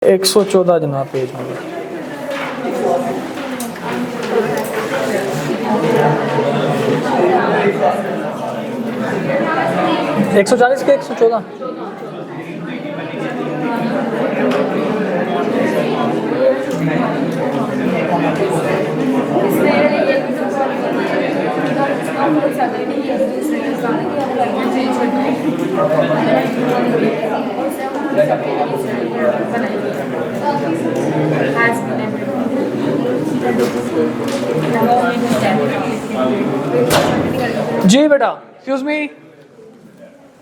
114 जनाब page number. एक 140 के 114। जी बेटा, एक्सक्यूज मी।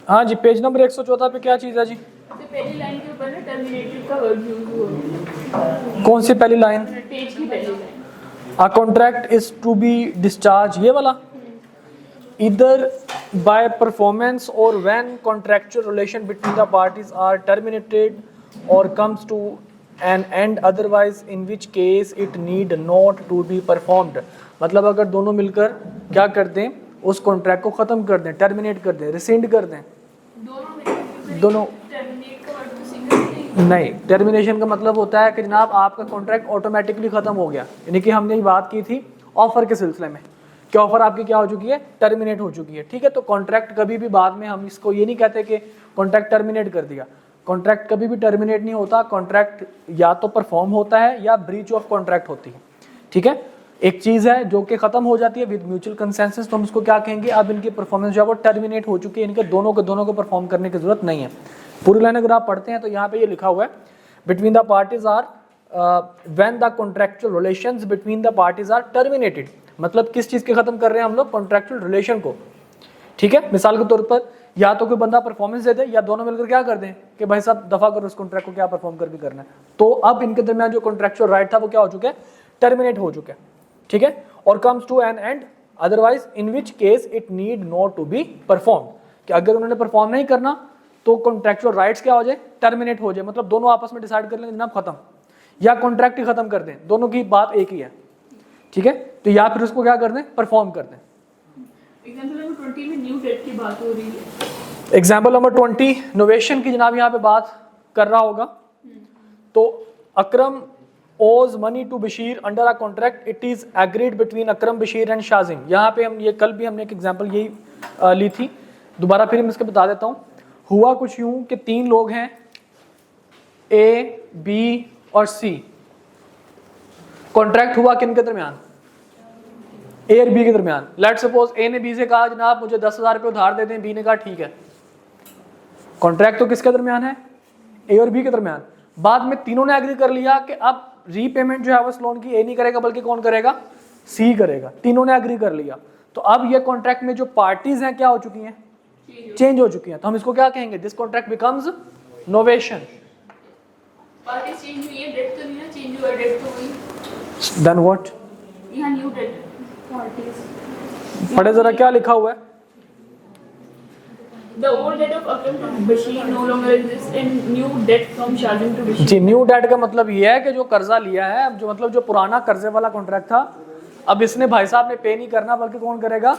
हाँ जी, पेज नंबर 114 पे क्या चीज़ है जी? पहली लाइन के ऊपर ना टर्मिनेटेड का वर्ड यूज हुआ। कौन सी पहली लाइन? पेज की पहली line. A contract is to be discharged, ये वाला, either by performance or when contractual relation between the parties are terminated or comes to an end, otherwise in which case it need not to be performed। मतलब अगर दोनों मिलकर क्या कर दें, उस कॉन्ट्रैक्ट को ख़त्म कर दें, टर्मिनेट कर दें, रिसेंड कर दें। दोनों टर्मिनेट का वर्ड तो सिंगल नहीं, टर्मिनेशन का मतलब होता है कि जनाब आपका कॉन्ट्रैक्ट ऑटोमेटिकली ख़त्म हो गया, यानी कि हमने ये बात की थी ऑफर के सिलसिले में कि ऑफर आपकी क्या हो चुकी है, टर्मिनेट हो चुकी है। ठीक है, तो कॉन्ट्रैक्ट कभी भी बाद में हम इसको ये नहीं कहते कि कॉन्ट्रैक्ट टर्मिनेट कर दिया। कॉन्ट्रैक्ट कभी भी टर्मिनेट नहीं होता, कॉन्ट्रैक्ट या तो परफॉर्म होता है या ब्रीच ऑफ कॉन्ट्रैक्ट होती है। ठीक है, एक चीज़ है जो कि ख़त्म हो जाती है विद म्यूचुअल कंसेंसस, तो हम इसको क्या कहेंगे, अब इनकी परफॉर्मेंस जो है वो टर्मिनेट हो चुकी है, इनके दोनों को परफॉर्म करने की जरूरत नहीं है। पूरी लाइन अगर आप पढ़ते हैं तो यहाँ पे ये लिखा हुआ है, between the parties are when the contractual relations between the parties are terminated. मतलब किस चीज़ के ख़त्म कर रहे हैं हम लोग, कॉन्ट्रैक्चुअल रिलेशन को। ठीक है, मिसाल के तौर पर या तो कोई बंदा परफॉर्मेंस दे दे या दोनों मिलकर क्या कर दें कि भाई साहब दफा करो, उस कॉन्ट्रैक्ट को क्या परफॉर्म करके करना है। तो अब इनके दरमियान जो कॉन्ट्रैक्चुअल राइट था वो क्या हो चुका है, टर्मिनेट हो चुका है। ठीक है, और comes to an end otherwise in which case it need not to be perform, कि अगर उन्होंने परफॉर्म नहीं करना तो कॉन्ट्रैक्चुअल राइट्स क्या हो जाए, टर्मिनेट हो जाए। मतलब दोनों आपस में डिसाइड कर लेंगे जनाब खत्म, या कॉन्ट्रैक्ट ही खत्म कर दें, दोनों की बात एक ही है। ठीक है, तो या फिर उसको क्या कर दें, परफॉर्म कर दें। एग्जांपल नंबर 20 में न्यू डेट की बात हो रही है। एग्जाम्पल नंबर 20 नोवेशन की जनाब यहाँ पे बात कर रहा होगा। तो Akram owes money to Bashir under a contract, it is agreed between Akram, Bashir and Shazim. यहाँ पे हम ये कल भी हमने एक एग्जांपल यही ली थी, दोबारा फिर मैं इसको बता देता हूँ। हुआ कुछ यूं कि तीन लोग हैं, ए, बी और सी। कॉन्ट्रैक्ट हुआ किनके दरमियान, ए और बी के दरमियान। लेट्स सपोज ए ने बी से कहा जनाब मुझे 10,000 रुपये उधार दे दें, बी ने कहा ठीक है। कॉन्ट्रैक्ट तो किसके दरमियान है, ए और बी के दरमियान। बाद में तीनों ने एग्री कर लिया कि अब रीपेमेंट जो है उस लोन की ए नहीं करेगा बल्कि कौन करेगा, सी करेगा। तीनों ने एग्री कर लिया, तो अब ये कॉन्ट्रैक्ट में जो पार्टीज हैं क्या हो चुकी हैं, चेंज हो चुकी हैं। तो हम इसको क्या कहेंगे, this contract becomes novation. Party change हुई है, डेट तो नहीं ना चेंज हुआ, डेट तो हुई। देन व्हाट, यहाँ न्यू डेट पार्टीज पढ़े जरा क्या लिखा हुआ है। The old debt of Akram to Bashir no longer exists and new debt from Shazim to Bashir। जी, न्यू डेट का मतलब ये है कि जो कर्जा लिया है, जो मतलब जो पुराना कर्जे वाला कॉन्ट्रैक्ट था, अब इसने भाई साहब ने पे नहीं करना बल्कि कौन करेगा,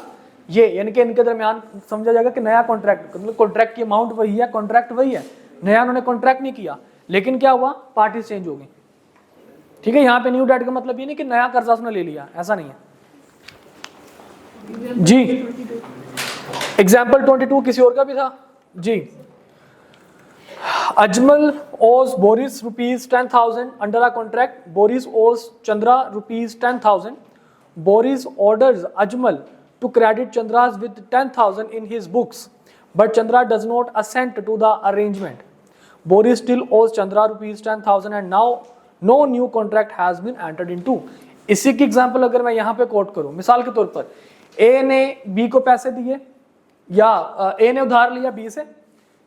ये। यानी कि इनके दरमियान समझा जाएगा कि नया कॉन्ट्रैक्ट, मतलब कॉन्ट्रैक्ट की अमाउंट वही है, कॉन्ट्रैक्ट वही है, नया उन्होंने कॉन्ट्रैक्ट नहीं किया, लेकिन क्या हुआ, पार्टीज चेंज हो गई। ठीक है, यहाँ पे न्यू डेट का मतलब ये नहीं कि नया कर्जा उसने ले लिया, ऐसा नहीं है जी। एग्जाम्पल 22 किसी और का भी था जी। Ajmal owes Boris ₹10,000 under a contract, Boris owes Chandra ₹10,000। Boris orders Ajmal to credit Chandra's with 10,000 in his books, but Chandra does not assent to the arrangement. Boris still owes Chandra ₹10,000 and now no new contract has been entered into। इसी की example अगर मैं यहाँ पे coat करूँ, मिसाल के तौर पर ए ने बी को पैसे दिए, या ए ने उधार लिया बी से,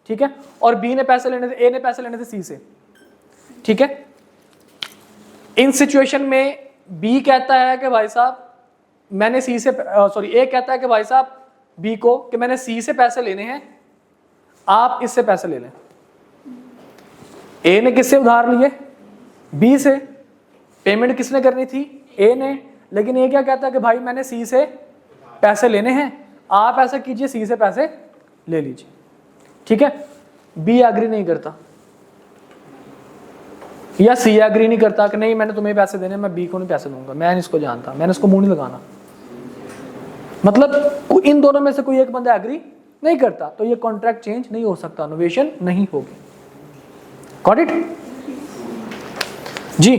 ठीक है, और बी ने पैसे लेने से, ए ने पैसे लेने से सी से। ठीक है, इन सिचुएशन में बी कहता है कि भाई साहब मैंने सी से, सॉरी ए कहता है कि भाई साहब बी को कि मैंने सी से पैसे लेने हैं, आप इससे पैसे ले लें। ए ने किससे उधार लिए, बी से। पेमेंट किसने करनी थी, ए ने, लेकिन ए क्या कहता है कि भाई मैंने सी से पैसे लेने हैं, आप ऐसा कीजिए सी से पैसे ले लीजिए। ठीक है, बी एग्री नहीं करता। या सी एग्री नहीं करता कि नहीं मैंने तुम्हें पैसे देने, मैं बी को नहीं पैसे दूंगा, मैं इसको जानता, मैंने इसको मुंह नहीं लगाना, मतलब इन दोनों में से कोई एक बंदा एग्री नहीं करता, तो ये कॉन्ट्रैक्ट चेंज नहीं हो सकता, नोवेशन नहीं होगी। गॉट इट जी।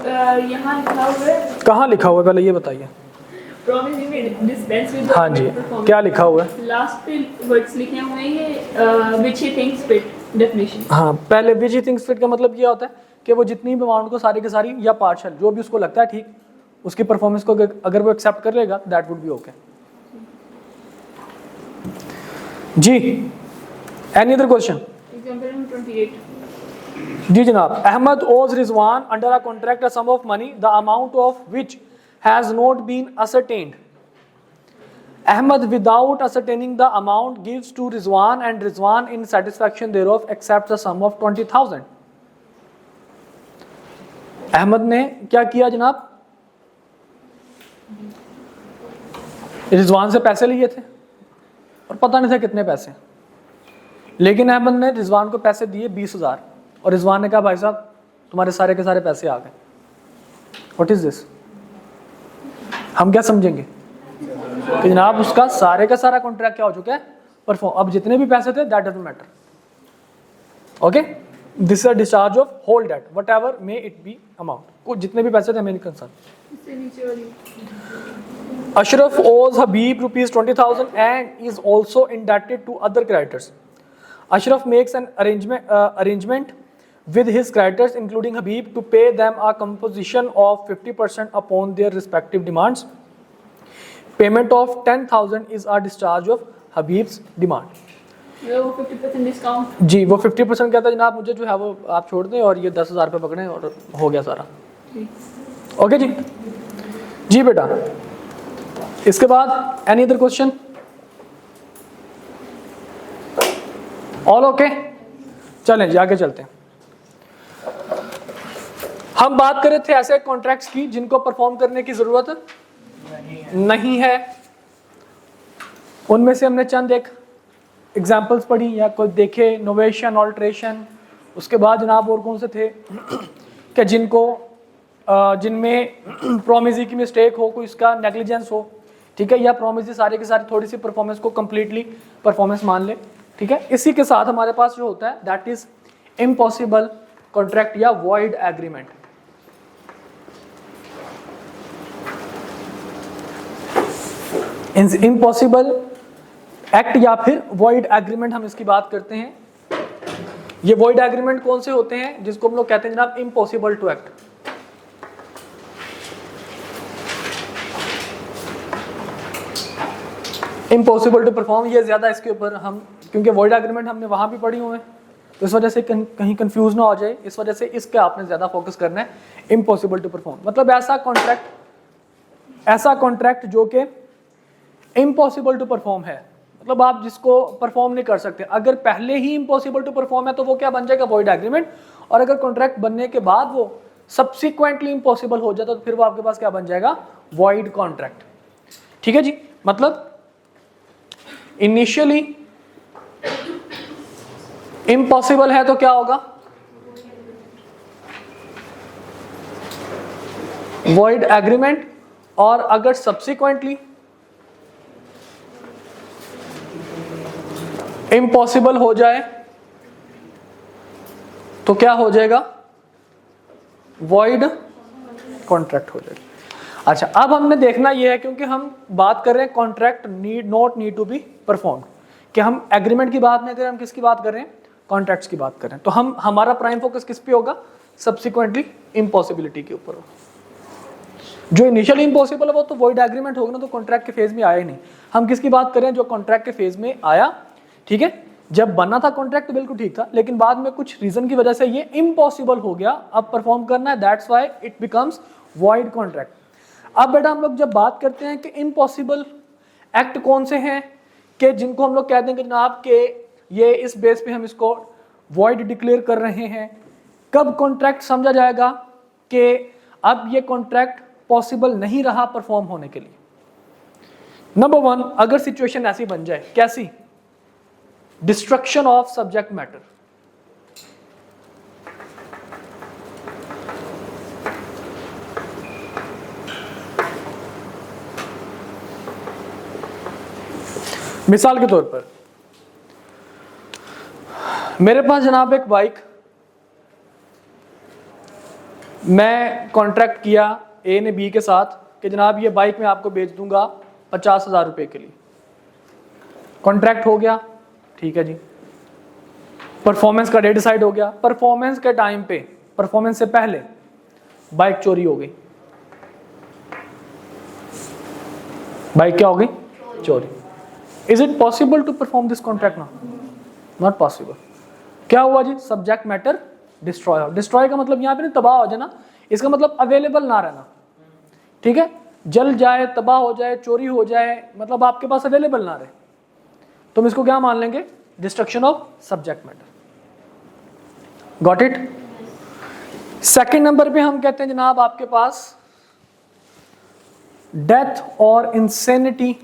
यहाँ लिखा हुआ है, कहाँ लिखा हुआ है पहले ये बताइए। promising to dispense with the हाँ जी, performance। क्या लिखा हुआ है? लास्ट पे वर्ड्स लिखे हुए हैं ये which he thinks fit definition। हाँ, पहले विच ही थिंग्स फिट का मतलब ये होता है कि वो जितनी भी अमाउंट को सारी की सारी या पार्शल जो भी उसको लगता है ठीक, उसकी परफॉर्मेंस को अगर वो एक्सेप्ट कर लेगा दैट वुड बी ओके। जी, any other question? Example number 28। जी जनाब, Ahmad owes Rizwan under a contract a sum of money the amount of which has not been ascertained. Ahmad, without ascertaining the amount, gives to Rizwan, and Rizwan, in satisfaction thereof, accepts the sum of 20,000. Ahmad ने क्या किया जनाब? रिजवान से पैसे लिए थे और पता नहीं था कितने पैसे, लेकिन अहमद ने रिजवान को पैसे दिए 20,000 और रिजवान ने कहा भाई साहब तुम्हारे सारे के सारे पैसे आ गए। What is this? हम क्या समझेंगे कि जनाब उसका सारे का सारा कॉन्ट्रैक्ट क्या हो चुका है, परफॉर्म, अब जितने भी पैसे थे that doesn't matter. Okay, this is a discharge of whole debt whatever may it be amount, को जितने भी पैसे थे मेरी कंसर्न। इससे नीचे वाली Ashraf owes Habib rupees 20,000 and is also indebted to other creditors. Ashraf makes an arrangement with his creditors including Habib to pay them a composition of 50% upon their respective demands. Payment of 10,000 is a discharge of Habib's demand. वो 50% discount. जी, वो 50% कहता है जनाब मुझे जो है वो आप छोड़ दें और ये 10,000 रुपये पकड़ें और हो गया सारा। ओके जी, जी बेटा। इसके बाद any other question? All okay, चलें जी आगे चलते हैं। हम बात कर रहे थे ऐसे कॉन्ट्रैक्ट्स की जिनको परफॉर्म करने की जरूरत नहीं है। उनमें से हमने चंद एक एग्जाम्पल्स पढ़ी या कोई देखे, नोवेशन, ऑल्ट्रेशन, उसके बाद जनाब और कौन से थे कि जिनमें प्रोमिसी की मिस्टेक हो, कोई इसका नेग्लिजेंस हो, ठीक है, या प्रोमिसी सारे के सारे थोड़ी सी परफॉर्मेंस को कंप्लीटली परफॉर्मेंस मान ले, ठीक है। इसी के साथ हमारे पास जो होता है दैट इज इम्पॉसिबल कॉन्ट्रैक्ट या वॉइड एग्रीमेंट। इम्पॉसिबल एक्ट या फिर वॉइड एग्रीमेंट हम इसकी बात करते हैं। ये वॉइड एग्रीमेंट कौन से होते हैं जिसको हम लोग कहते हैं जनाब impossible to act. Impossible to perform, ये ज्यादा इसके ऊपर हम, क्योंकि वॉइड एग्रीमेंट हमने वहां भी पढ़ी हुए हैं तो इस वजह से कहीं कंफ्यूज ना हो जाए, इस वजह से इसके आपने ज्यादा फोकस करना है। इम्पॉसिबल टू परफॉर्म मतलब ऐसा कॉन्ट्रैक्ट जो कि इम्पॉसिबल टू परफॉर्म है, मतलब आप जिसको परफॉर्म नहीं कर सकते। अगर पहले ही इम्पॉसिबल टू परफॉर्म है तो वो क्या बन जाएगा, वॉइड एग्रीमेंट। और अगर कॉन्ट्रैक्ट बनने के बाद वो सब्सिक्वेंटली इम्पॉसिबल हो जाता तो फिर वो आपके पास क्या बन जाएगा, वॉइड कॉन्ट्रैक्ट। ठीक है जी, मतलब इनिशियली इम्पॉसिबल है तो क्या होगा, वॉइड एग्रीमेंट। और अगर सब्सिक्वेंटली इम्पॉसिबल हो जाए तो क्या हो जाएगा, वॉइड कॉन्ट्रैक्ट हो जाएगा। अच्छा, अब हमने देखना यह है, क्योंकि हम बात कर रहे हैं contract need to be perform, कि हम एग्रीमेंट की बात नहीं कर रहे, हम किसकी बात कर रहे हैं, कॉन्ट्रैक्ट्स की बात कर रहे हैं। तो हमारा प्राइम फोकस किस पे होगा, सब्सिक्वेंटली इम्पॉसिबिलिटी के ऊपर। जो इनिशियली इम्पॉसिबल है वो तो वॉइड एग्रीमेंट होगा ना, तो कॉन्ट्रैक्ट के फेज में आया ही नहीं। हम किसकी बात कर रहे हैं, जो कॉन्ट्रैक्ट के फेज में आया। ठीक है, जब बना था कॉन्ट्रैक्ट तो बिल्कुल ठीक था, लेकिन बाद में कुछ रीजन की वजह से ये इम्पॉसिबल हो गया, अब परफॉर्म करना है, that's why it becomes void contract. अब बेटा हम लोग जब बात करते हैं कि इम्पॉसिबल एक्ट कौन से हैं कि जिनको हम लोग कहते हैं कि जनाब के ये इस बेस पे हम इसको वॉइड डिक्लेयर कर रहे हैं, कब कॉन्ट्रैक्ट समझा जाएगा कि अब ये कॉन्ट्रैक्ट पॉसिबल नहीं रहा परफॉर्म होने के लिए। नंबर 1, अगर सिचुएशन ऐसी बन जाए, कैसी, डिस्ट्रक्शन ऑफ सब्जेक्ट मैटर। मिसाल के तौर पर मेरे पास जनाब एक बाइक, मैं कॉन्ट्रैक्ट किया ए ने बी के साथ कि जनाब ये बाइक मैं आपको बेच दूंगा 50,000 रुपए के लिए। कॉन्ट्रैक्ट हो गया, ठीक है जी। परफॉर्मेंस का डेट डिसाइड हो गया। परफॉर्मेंस के टाइम पे, परफॉर्मेंस से पहले बाइक चोरी हो गई। बाइक क्या हो गई? चोरी। Is it possible to perform this contract now? Not possible. क्या हुआ जी? सब्जेक्ट मैटर डिस्ट्रॉय हो। डिस्ट्रॉय का मतलब यहाँ पे नहीं तबाह हो जाए ना, इसका मतलब अवेलेबल ना रहना, ठीक है। जल जाए, तबाह हो जाए, चोरी हो जाए, मतलब आपके पास अवेलेबल ना रहे, तो हम इसको क्या मान लेंगे? Destruction of subject matter. Got it? Second number पे हम कहते हैं जनाब आपके पास डेथ और इंसेनिटी,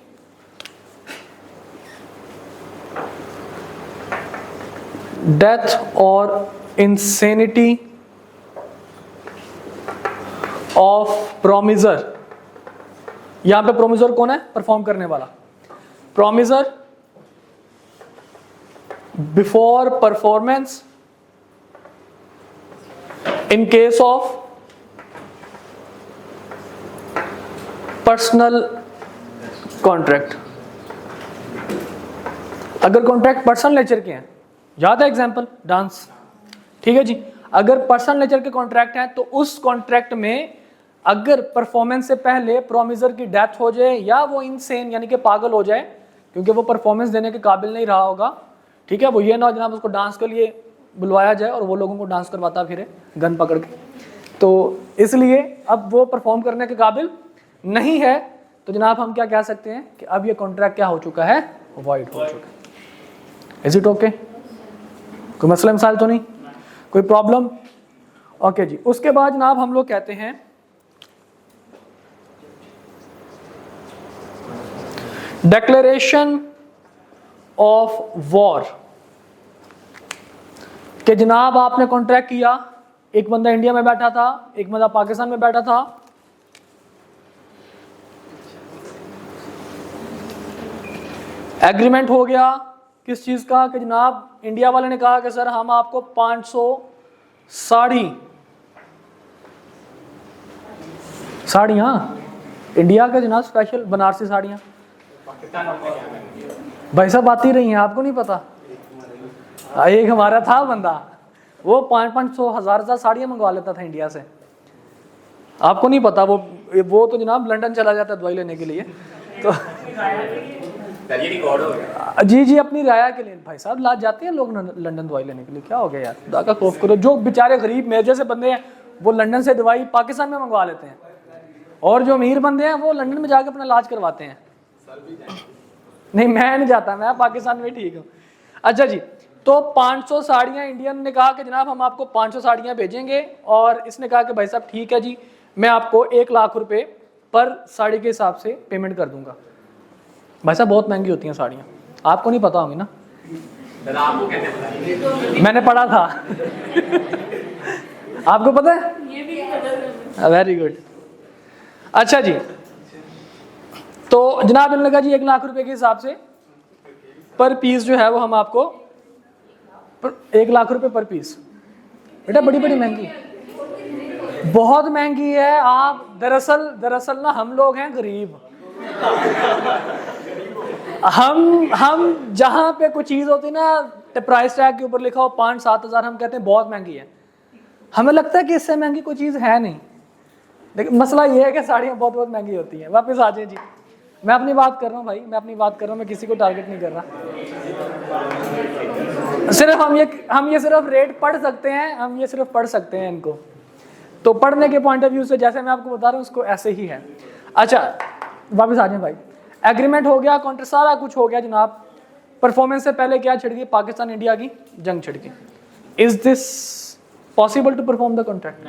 डेथ और इंसेनिटी ऑफ प्रोमिजर। यहां पे प्रोमिजर कौन है? परफॉर्म करने वाला। Promisor before performance in case of personal contract. अगर कॉन्ट्रैक्ट पर्सनल नेचर के हैं, याद है एग्जांपल डांस, ठीक है जी। अगर पर्सनल नेचर के कॉन्ट्रैक्ट हैं तो उस कॉन्ट्रैक्ट में अगर परफॉर्मेंस से पहले प्रोमिजर की डेथ हो जाए या वो इनसेन यानी कि पागल हो जाए क्योंकि वो परफॉर्मेंस देने के काबिल नहीं रहा होगा, ठीक है, वो ये ना हो जनाब उसको डांस के लिए बुलवाया जाए और वो लोगों को डांस करवाता फिरे गन पकड़ के, तो इसलिए अब वो परफॉर्म करने के काबिल नहीं है, तो जनाब हम क्या कह सकते हैं कि अब ये कॉन्ट्रैक्ट क्या हो चुका है? वॉइड हो चुका है। Is it okay? कोई मसला मिसाल तो नहीं, कोई प्रॉब्लम? ओके जी। उसके बाद जनाब हम लोग कहते हैं डिक्लेरेशन ऑफ वॉर, कि जनाब आपने कॉन्ट्रैक्ट किया, एक बंदा इंडिया में बैठा था, एक बंदा पाकिस्तान में बैठा था, एग्रीमेंट हो गया किस चीज का? कि जनाब इंडिया वाले ने कहा कि सर हम आपको 500 साड़ियां, इंडिया के जनाब स्पेशल बनारसी साड़ियां, भाई साहब आती रही हैं, आपको नहीं पता? एक हमारा था बंदा, वो 500 हजार साड़ियां मंगवा लेता था इंडिया से, आपको नहीं पता? वो तो जनाब लंदन चला जाता दवाई लेने के लिए, तो जी जी अपनी राया के लिए भाई साहब ला जाते हैं लोग लंदन दवाई लेने के लिए। क्या हो गया यार, खुदा का खौफ करो। जो बेचारे गरीब मेरे जैसे बंदे हैं वो लंदन से दवाई पाकिस्तान में मंगवा लेते हैं, और जो अमीर बंदे हैं वो लंदन में जाकर अपना इलाज करवाते हैं। नहीं मैं नहीं जाता, मैं पाकिस्तान में ठीक हूँ। अच्छा जी, तो 500 साड़ियाँ इंडियन ने कहा कि जनाब हम आपको 500 साड़ियाँ भेजेंगे, और इसने कहा कि भाई साहब ठीक है जी, मैं आपको 1 लाख रुपए पर साड़ी के हिसाब से पेमेंट कर दूंगा। भाई साहब बहुत महंगी होती हैं साड़ियाँ, आपको नहीं पता होंगी ना? मैंने पढ़ा था आपको पता है? ये भी पता है। Very good. अच्छा जी, तो जनाब इन्होंने कहा जी 1 लाख रुपए के हिसाब से पर पीस जो है वो हम आपको 1 लाख रुपए पर पीस। बेटा बड़ी बड़ी महंगी, बहुत महंगी है। आप दरअसल ना हम लोग हैं गरीब, हम जहां पे कोई चीज होती ना प्राइस टैग के ऊपर लिखा हो 5-7 हजार, हम कहते हैं बहुत महंगी है। हमें लगता है कि इससे महंगी कोई चीज है नहीं, लेकिन मसला ये है कि साड़ियाँ बहुत बहुत महंगी होती हैं। वापस आ जाए जी, मैं अपनी बात कर रहा हूँ भाई, मैं अपनी बात कर रहा हूँ, मैं किसी को टारगेट नहीं कर रहा। सिर्फ हम ये सिर्फ रेट पढ़ सकते हैं, हम ये सिर्फ पढ़ सकते हैं इनको, तो पढ़ने के पॉइंट ऑफ व्यू से जैसे मैं आपको बता रहा हूँ उसको ऐसे ही है। अच्छा वापस आ जाए भाई, एग्रीमेंट हो गया, कॉन्ट्रैक्ट सारा कुछ हो गया जनाब। परफॉर्मेंस से पहले क्या छिड़ गई? पाकिस्तान इंडिया की जंग छिड़ गई। Is this possible to perform the contract?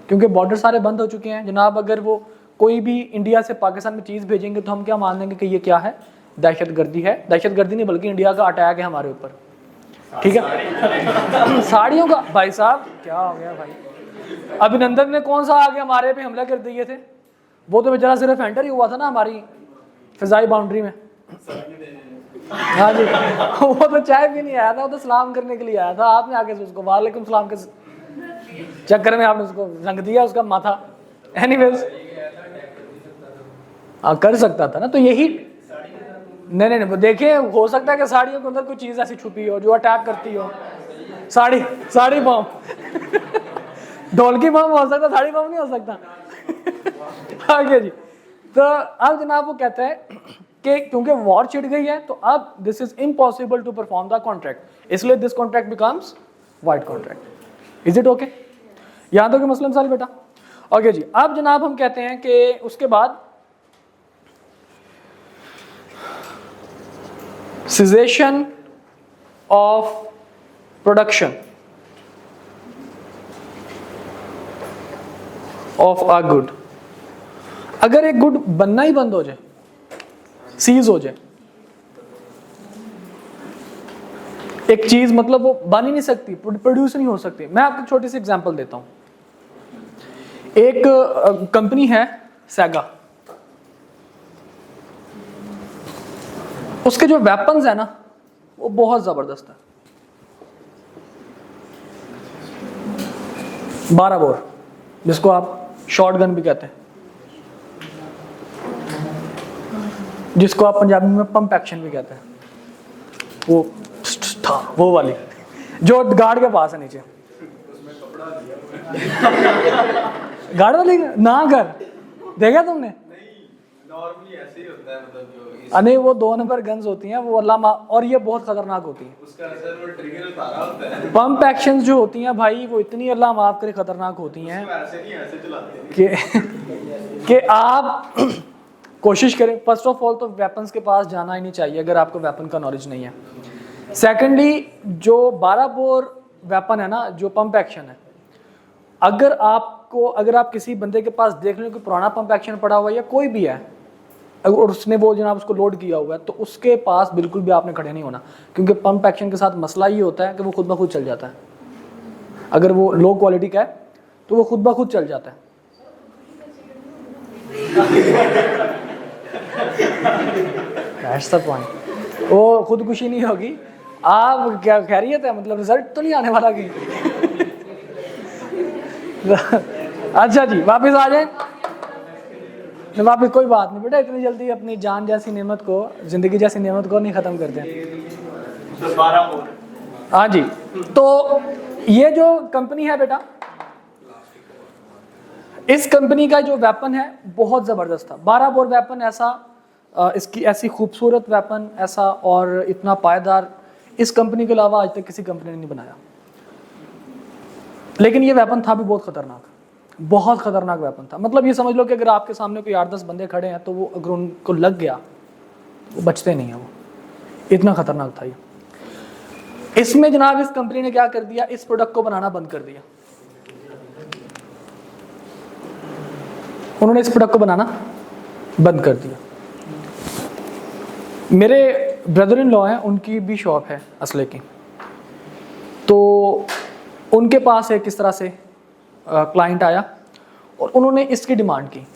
क्योंकि बॉर्डर सारे बंद हो चुके हैं जनाब। अगर वो कोई भी इंडिया से पाकिस्तान में चीज़ भेजेंगे तो हम क्या मान लेंगे कि ये क्या है? दहशतगर्दी है। दहशतगर्दी नहीं बल्कि इंडिया का अटैक है हमारे ऊपर, ठीक है। साड़ियों का भाई साहब क्या हो गया भाई? अभिनंदन ने कौन सा आगे हमारे पे हमला कर दिए थे? वो तो बेचारा सिर्फ एंटर ही हुआ था ना हमारी फिजाई बाउंड्री में। हाँ जी, वो तो चाय भी नहीं आया था, वो तो सलाम करने के लिए आया था। आपने आके उसको वालेकुम सलाम के चक्कर में आपने उसको रंग दिया उसका माथा। एनीवेज कर सकता था ना, तो यही नहीं नहीं नहीं देखिए, हो सकता है कि साड़ियों के अंदर कोई चीज ऐसी छुपी हो जो अटैक करती हो। साड़ी बम ढोलकी बम हो सकता, साड़ी बम नहीं हो सकता। आगे जी, तो अब जनाब वो कहता है कि क्योंकि वॉर छिड़ गई है तो अब this is impossible to perform the contract, इसलिए this contract becomes void contract. Is it okay? यहां तक मसलन साल बेटा? ओके जी, अब जनाब हम कहते हैं कि उसके बाद cessation of production of a good। अगर एक गुड बनना ही बंद हो जाए, सीज हो जाए, एक चीज मतलब वो बन ही नहीं सकती, प्रोड्यूस नहीं हो सकती। मैं आपको छोटी सी एग्जांपल देता हूं। एक कंपनी है सेगा, उसके जो वेपन्स है ना वो बहुत जबरदस्त है। 12 बोर, जिसको आप शॉर्ट गन भी कहते हैं, जिसको आप पंजाबी में पंप एक्शन भी कहते हैं, वो वाली जो गार्ड के पास है नीचे। गार्ड वाली ना कर देखा तुमने? नॉर्मली ऐसे ही होता है, मतलब जो नहीं, वो 2 नंबर गन्स होती हैं, वो अल्लाह और ये बहुत खतरनाक होती हैं। उसका असर वो ट्रिगर उतारा होता है। पंप एक्शंस जो होती हैं भाई, वो इतनी अल्लाह माफ करे खतरनाक होती हैं ऐसे नहीं, ऐसे चलाते हैं कि आप कोशिश करें। फर्स्ट ऑफ ऑल तो वेपन्स के पास जाना ही नहीं चाहिए अगर आपको वेपन का नॉलेज नहीं है। सेकेंडली, जो 12 बोर वेपन है ना, जो पंप एक्शन है, अगर आप किसी बंदे के पास देख लें कि पुराना पंप एक्शन पड़ा हुआ है या कोई भी है और उसने वो जनाब उसको लोड किया हुआ है, तो उसके पास बिल्कुल भी आपने खड़े नहीं होना, क्योंकि पंप एक्शन के साथ मसला ये होता है कि वो खुद ब खुद चल जाता है। अगर वो लो क्वालिटी का है तो वो खुद ब खुद चल जाता है। That's the point। वो खुदकुशी नहीं होगी। आप क्या खैरियत है, मतलब रिजल्ट तो नहीं आने वाला कि अच्छा जी, वापस आ जाए। वापस कोई बात नहीं बेटा, इतनी जल्दी अपनी जान जैसी नेमत को, जिंदगी जैसी नेमत को नहीं खत्म करते हैं। 12 बोर। हाँ जी, तो ये जो कंपनी है बेटा, इस कंपनी का जो वेपन है बहुत जबरदस्त था। 12 बोर वेपन ऐसा, इसकी ऐसी खूबसूरत वेपन ऐसा और इतना पायदार इस कंपनी के अलावा आज तक किसी कंपनी ने नहीं बनाया। लेकिन ये वेपन था भी बहुत खतरनाक, बहुत खतरनाक वेपन था। मतलब ये समझ लो कि अगर आपके सामने कोई 8-10 बंदे खड़े हैं तो वो अगर उनको लग गया वो बचते नहीं है, वो इतना खतरनाक था ये। इसमें जनाब इस कंपनी ने क्या कर दिया, इस प्रोडक्ट को बनाना बंद कर दिया। उन्होंने इस प्रोडक्ट को बनाना बंद कर दिया। मेरे ब्रदर इन लॉ हैं, उनकी भी शॉप है असले की, तो उनके पास एक किस तरह से क्लाइंट आया और उन्होंने इसकी डिमांड की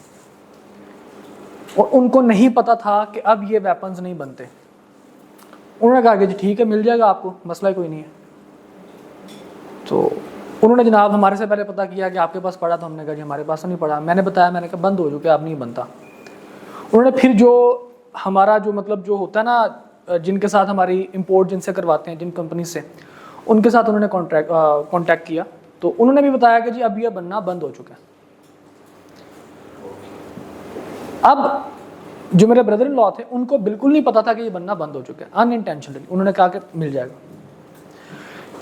और उनको नहीं पता था कि अब ये वेपन्स नहीं बनते। उन्होंने कहा कि जी ठीक है, मिल जाएगा आपको, मसला कोई नहीं है। तो उन्होंने जनाब हमारे से पहले पता किया कि आपके पास पड़ा, तो हमने कहा जी हमारे पास तो नहीं पड़ा। मैंने बताया, मैंने कहा बंद हो चुके, अब नहीं बनता। उन्होंने फिर जो हमारा जो मतलब जो होता है ना, जिनके साथ हमारी इंपोर्ट जिनसे करवाते हैं, जिन कंपनी से, उनके साथ उन्होंने कॉन्टैक्ट किया, तो उन्होंने भी बताया कि जी अब ये बनना बंद हो चुका है। अब जो मेरे ब्रदर इन लॉ थे, उनको बिल्कुल नहीं पता था कि ये बनना बंद हो चुका है, अनइंटेंशनली। उन्होंने कहा कि मिल जाएगा।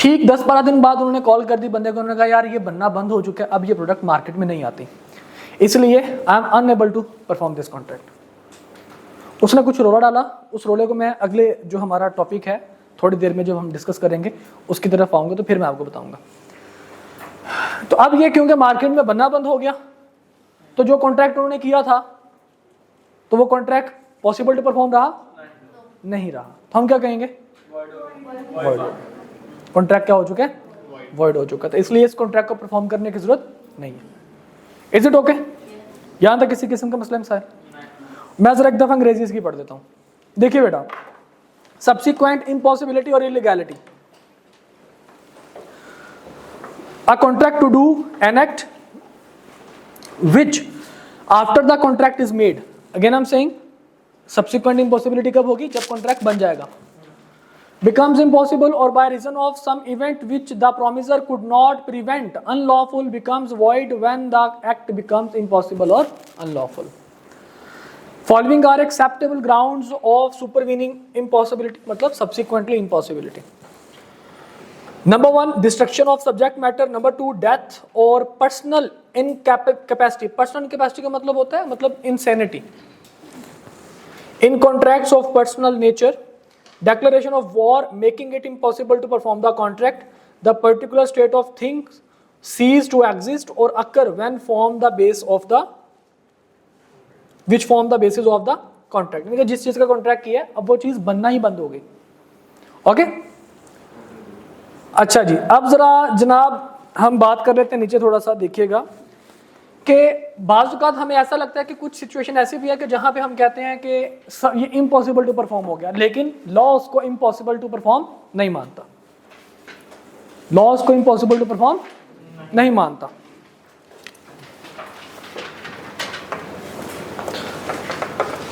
ठीक 10-12 दिन बाद उन्होंने कॉल कर दी बंदे को, उन्होंने कहा यार ये बनना बंद हो चुका है, अब ये प्रोडक्ट मार्केट में नहीं आती, इसलिए I am unable to perform this contract. उसने कुछ रोला डाला, उस रोले को मैं अगले जो हमारा टॉपिक है थोड़ी देर में जब हम डिस्कस करेंगे उसकी तरफ आऊँगा तो फिर मैं आपको बताऊँगा। तो अब ये क्योंकि मार्केट में बनना बंद हो गया, तो जो कॉन्ट्रैक्ट उन्होंने किया था तो वो कॉन्ट्रैक्ट पॉसिबल टू परफॉर्म रहा नहीं रहा, तो हम क्या कहेंगे, वॉइड। कॉन्ट्रैक्ट क्या हो चुका है, वॉइड हो चुका था, इसलिए इस कॉन्ट्रैक्ट को परफॉर्म करने की जरूरत नहीं है। Is it okay? यहां तक किसी किस्म का मसला है? मैं जरा एक दफा अंग्रेजी इसकी पढ़ देता हूं। देखिए बेटा, subsequent impossibility or illegality. A contract to do an act which after the contract is made, again I'm saying subsequent impossibility कब होगी, जब contract बन जाएगा, becomes impossible or by reason of some event which the promiser could not prevent, unlawful, becomes void when the act becomes impossible or unlawful. Following are acceptable grounds of supervening impossibility, मतलब subsequently impossibility. Number 1, destruction of subject matter. Number 2, death or personal incapacity. Personal incapacity का मतलब होता है मतलब insanity. In contracts of personal nature, declaration of war making it impossible to perform the contract, the particular state of things cease to exist or occur when form the base of the which form the basis of the contract. यानी कि जिस चीज का contract किया है अब वो चीज बनना ही बंद हो गई. ओके अच्छा जी, अब जरा जनाब हम बात कर लेते हैं, नीचे थोड़ा सा देखिएगा कि बाज़ औक़ात हमें ऐसा लगता है कि कुछ सिचुएशन ऐसी भी है कि जहां पे हम कहते हैं कि ये इम्पॉसिबल टू परफॉर्म हो गया, लेकिन लॉ उसको इम्पॉसिबल टू परफॉर्म नहीं मानता. लॉ उसको इम्पॉसिबल टू परफॉर्म नहीं मानता.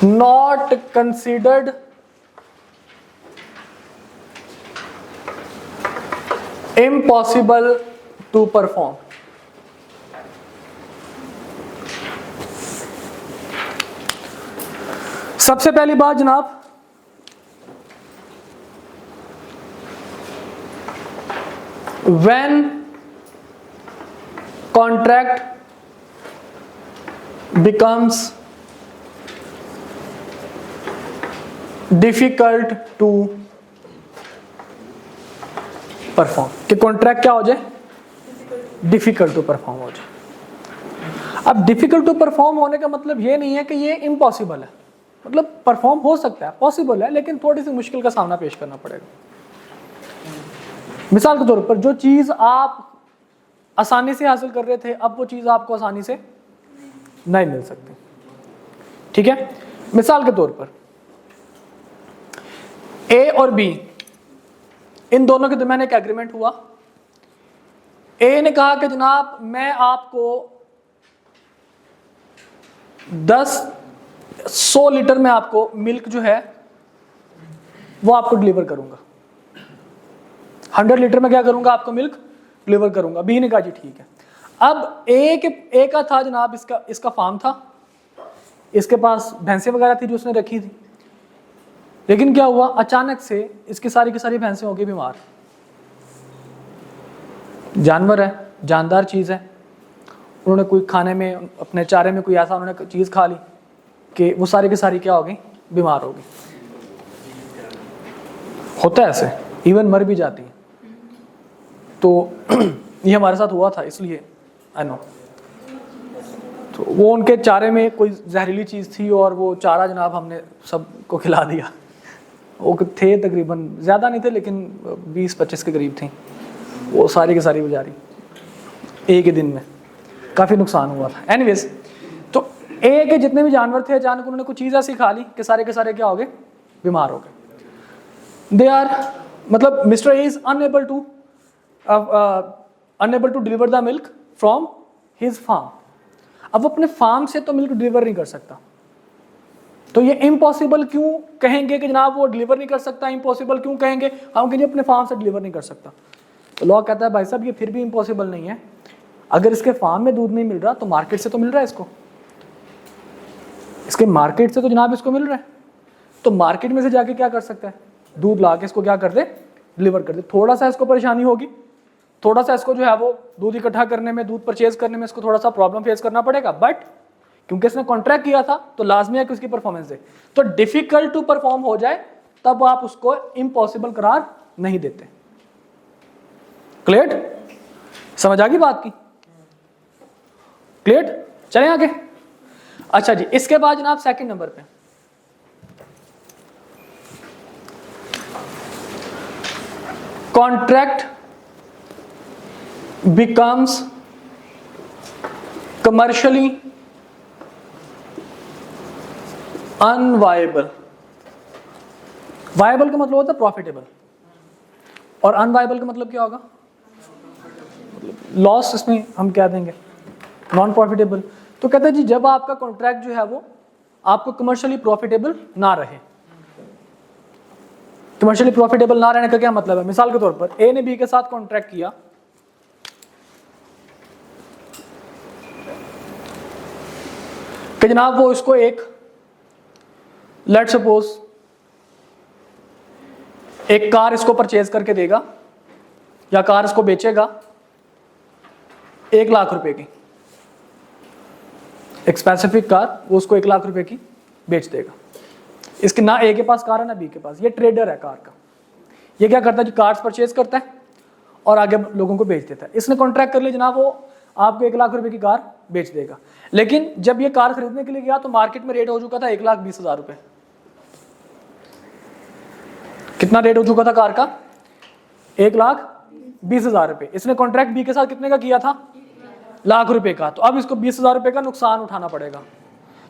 Not considered impossible to perform. सबसे पहली बात जनाब, when contract becomes difficult to perform, कि कॉन्ट्रैक्ट क्या हो जाए, डिफिकल्ट टू परफॉर्म हो जाए. अब डिफिकल्ट टू परफॉर्म होने का मतलब ये नहीं है कि ये इम्पॉसिबल है, मतलब परफॉर्म हो सकता है, पॉसिबल है, लेकिन थोड़ी सी मुश्किल का सामना पेश करना पड़ेगा. मिसाल के तौर पर जो चीज आप आसानी से हासिल कर रहे थे अब वो चीज आपको आसानी से नहीं मिल सकती. ठीक है, मिसाल के तौर पर ए और बी, इन दोनों के दरमियान एक एग्रीमेंट हुआ. ए ने कहा कि जनाब मैं आपको 100 लीटर में आपको मिल्क जो है वो आपको डिलीवर करूंगा, 100 लीटर में क्या करूंगा, आपको मिल्क डिलीवर करूंगा. बी ने कहा जी ठीक है. अब ए का था जनाब, इसका फार्म था, इसके पास भैंसें वगैरह थी जो उसने रखी थी, लेकिन क्या हुआ अचानक से इसकी सारी की सारी भैंसें हो गई बीमार. जानवर है, जानदार चीज़ है, उन्होंने कोई खाने में अपने चारे में कोई ऐसा उन्होंने चीज़ खा ली कि वो सारी की सारी क्या हो गई, बीमार हो गई. होता है ऐसे, इवन मर भी जाती है. तो ये हमारे साथ हुआ था, इसलिए आई नो. तो वो उनके चारे में कोई जहरीली चीज़ थी और वो चारा जनाब हमने सबको खिला दिया. वो थे तकरीबन, ज़्यादा नहीं थे लेकिन 20-25 के करीब थी. वो सारी की सारी बेचारी एक ही दिन में, काफ़ी नुकसान हुआ था. एनीवेज, तो ए के जितने भी जानवर थे अचानक उन्होंने कुछ चीज़ ऐसी खा ली कि सारे के सारे क्या हो गए, बीमार हो गए. दे आर मतलब mister A is unable to deliver the milk from his farm. अब वो अपने फार्म से तो मिल्क डिलीवर नहीं कर सकता, तो ये इम्पॉसिबल क्यों कहेंगे कि जनाब वो डिलीवर नहीं कर सकता. इम्पॉसिबल क्यों कहेंगे, हम कहेंगे अपने फार्म से डिलीवर नहीं कर सकता. तो लॉ कहता है भाई साहब ये फिर भी इम्पॉसिबल नहीं है. अगर इसके फार्म में दूध नहीं मिल रहा तो मार्केट से तो मिल रहा है इसको, इसके मार्केट से तो जनाब इसको मिल रहा है. तो मार्केट में से जाके क्या कर सकता है, दूध ला के इसको क्या कर दे, डिलीवर कर दे. थोड़ा सा इसको परेशानी होगी, थोड़ा सा इसको जो है वो दूध इकट्ठा करने में, दूध परचेज करने में इसको थोड़ा सा प्रॉब्लम फेस करना पड़ेगा, बट क्योंकि इसने कॉन्ट्रैक्ट किया था तो लाजमी है कि उसकी परफॉर्मेंस दे. तो डिफिकल्ट टू परफॉर्म हो जाए तब आप उसको इम्पॉसिबल करार नहीं देते. क्लियर, समझ आ गई बात की, क्लियर. चलें आगे. अच्छा जी, इसके बाद जनाब सेकंड नंबर पे contract becomes commercially unviable. Viable का मतलब होता है प्रॉफिटेबल, और अनवायबल का मतलब क्या होगा? लॉस, इसमें हम क्या देंगे? Non profitable. तो कहते हैं जी जब आपका कॉन्ट्रैक्ट जो है वो आपको कमर्शियली प्रॉफिटेबल ना रहे। कमर्शियली प्रॉफिटेबल ना रहने का क्या मतलब है? मिसाल के तौर पर ए ने बी के साथ कॉन्ट्रैक्ट किया, कि जनाब वो इसको एक, लेट सपोज एक कार इसको परचेज करके देगा या कार इसको बेचेगा 1 लाख रुपए की, एक स्पेसिफिक कार वो उसको 1 लाख रुपए की बेच देगा। इसके ना ए के पास कार है ना बी के पास, ये ट्रेडर है कार का। ये क्या करता है जी? कार्स परचेज करता है और आगे लोगों को बेच देता है। इसने कॉन्ट्रैक्ट कर लिया जनाब वो आपको 1 लाख रुपए की कार बेच देगा, लेकिन जब ये कार खरीदने के लिए गया तो मार्केट में रेट हो चुका था 1,20,000 रुपए। कितना रेट हो चुका था कार का? 1,20,000 रुपए। इसने कॉन्ट्रैक्ट बी के साथ कितने का किया था? लाख रुपए का। तो अब इसको 20,000 रुपए का नुकसान उठाना पड़ेगा।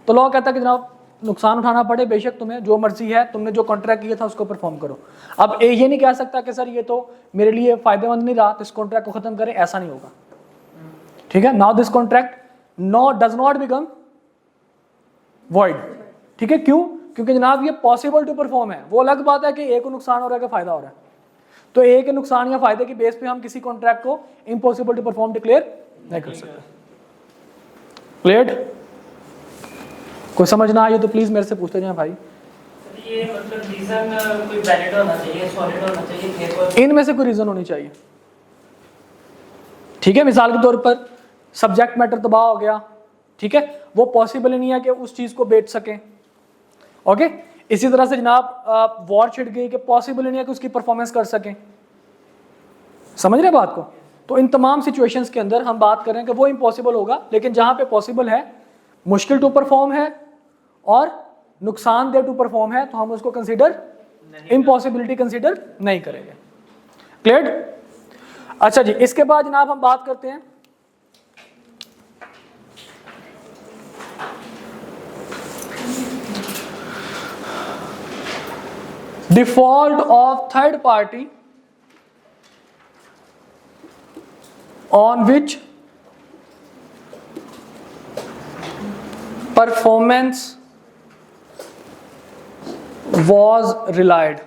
तो लॉ कहता है कि जनाब नुकसान उठाना पड़े, बेशक तुम्हें जो मर्जी है, तुमने जो कॉन्ट्रैक्ट किया था उसको परफॉर्म करो। अब ये नहीं कह सकता कि सर ये तो मेरे लिए फायदेमंद नहीं रहा तो इस कॉन्ट्रैक्ट को खत्म करें, ऐसा नहीं होगा। ठीक है, now this contract does not become void. ठीक है, क्यों? क्योंकि जनाब ये पॉसिबल टू परफॉर्म है। वो अलग बात है कि ए को नुकसान हो रहा है कि फायदा हो रहा है, तो ए के नुकसान या फायदे के बेस पे हम किसी कॉन्ट्रैक्ट को इम्पॉसिबल टू परफॉर्म डिक्लेयर नहीं कर सकते। क्लियर? कोई समझ ना आए तो प्लीज मेरे से पूछते जाए भाई। ये मतलब रीजन कोई वैलिड होना चाहिए, सॉलिड होना चाहिए, पेपर इनमें से कोई रीजन होनी चाहिए। ठीक है, मिसाल के तौर पर सब्जेक्ट मैटर तबाह हो गया, ठीक है, वो पॉसिबल ही नहीं है कि उस चीज को बेच सके। ओके, इसी तरह से जनाब वॉर छिड़ गई कि पॉसिबल ही नहीं है कि उसकी परफॉर्मेंस कर सके। समझ रहे बात को? तो इन तमाम सिचुएशंस के अंदर हम बात कर रहे हैं कि वो इम्पॉसिबल होगा, लेकिन जहां पे पॉसिबल है, मुश्किल टू परफॉर्म है और नुकसानदेह टू परफॉर्म है, तो हम उसको कंसीडर इम्पॉसिबिलिटी कंसीडर नहीं करेंगे। क्लियर? अच्छा जी, इसके बाद जनाब हम बात करते हैं default of third party on which performance was relied।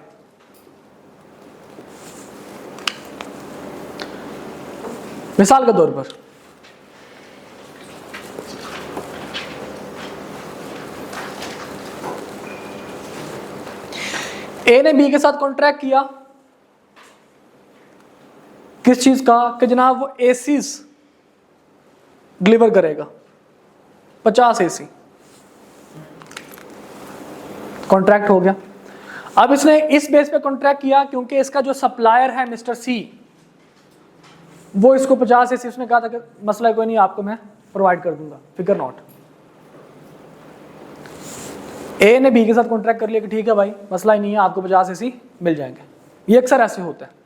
मिसाल के तौर पर ए ने बी के साथ कॉन्ट्रैक्ट किया किस चीज का? कि जनाब वो एसीज डिलीवर करेगा 50 एसी। कॉन्ट्रैक्ट हो गया। अब इसने इस बेस पे कॉन्ट्रैक्ट किया क्योंकि इसका जो सप्लायर है मिस्टर सी, वो इसको 50 एसी, उसने कहा था कि मसला कोई नहीं, आपको मैं प्रोवाइड कर दूंगा, फिकर नॉट। ए ने बी के साथ कॉन्ट्रैक्ट कर लिया कि ठीक है भाई, मसला ही नहीं है, आपको 50 एसी मिल जाएंगे। ये अक्सर ऐसे होता है।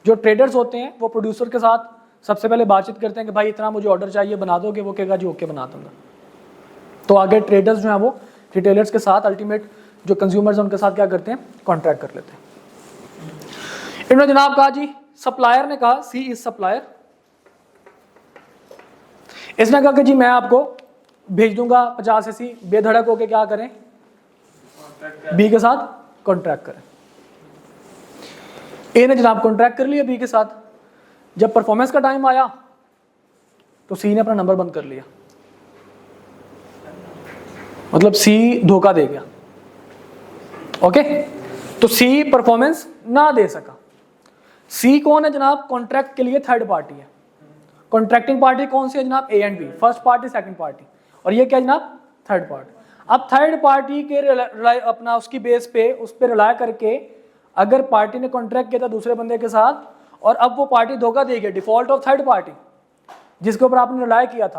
जो ट्रेडर्स होते हैं वो प्रोड्यूसर के साथ सबसे पहले बातचीत करते हैं कि भाई इतना मुझे ऑर्डर चाहिए, बना दोगे? वो कहेगा जी ओके बना दूंगा। तो आगे ट्रेडर्स जो हैं वो रिटेलर्स के साथ, अल्टीमेट जो कंज्यूमर्स हैं उनके साथ क्या करते हैं? कॉन्ट्रैक्ट कर लेते हैं। इन्होंने जनाब कहा जी, सप्लायर ने कहा, सी इज सप्लायर, इसने कहा कि जी मैं आपको भेज दूंगा 50 एसी, बेधड़क होके क्या करें? बी के साथ कॉन्ट्रैक्ट करें। ए ने जनाब कॉन्ट्रैक्ट कर लिया बी के साथ। जब परफॉर्मेंस का टाइम आया तो सी ने अपना नंबर बंद कर लिया, मतलब सी धोखा दे गया। ओके, तो सी परफॉर्मेंस ना दे सका। सी कौन है जनाब? कॉन्ट्रैक्ट के लिए थर्ड पार्टी है। कॉन्ट्रैक्टिंग पार्टी कौन सी है जनाब? A and B, first party second party, और ये क्या है जनाब? Third party. अब थर्ड पार्टी के अपना उसकी बेस पे, उस पर रिलाय करके अगर पार्टी ने कॉन्ट्रैक्ट किया था दूसरे बंदे के साथ और अब वो पार्टी धोखा दे गई, डिफॉल्ट ऑफ थर्ड पार्टी जिसके ऊपर आपने रिलाय किया था,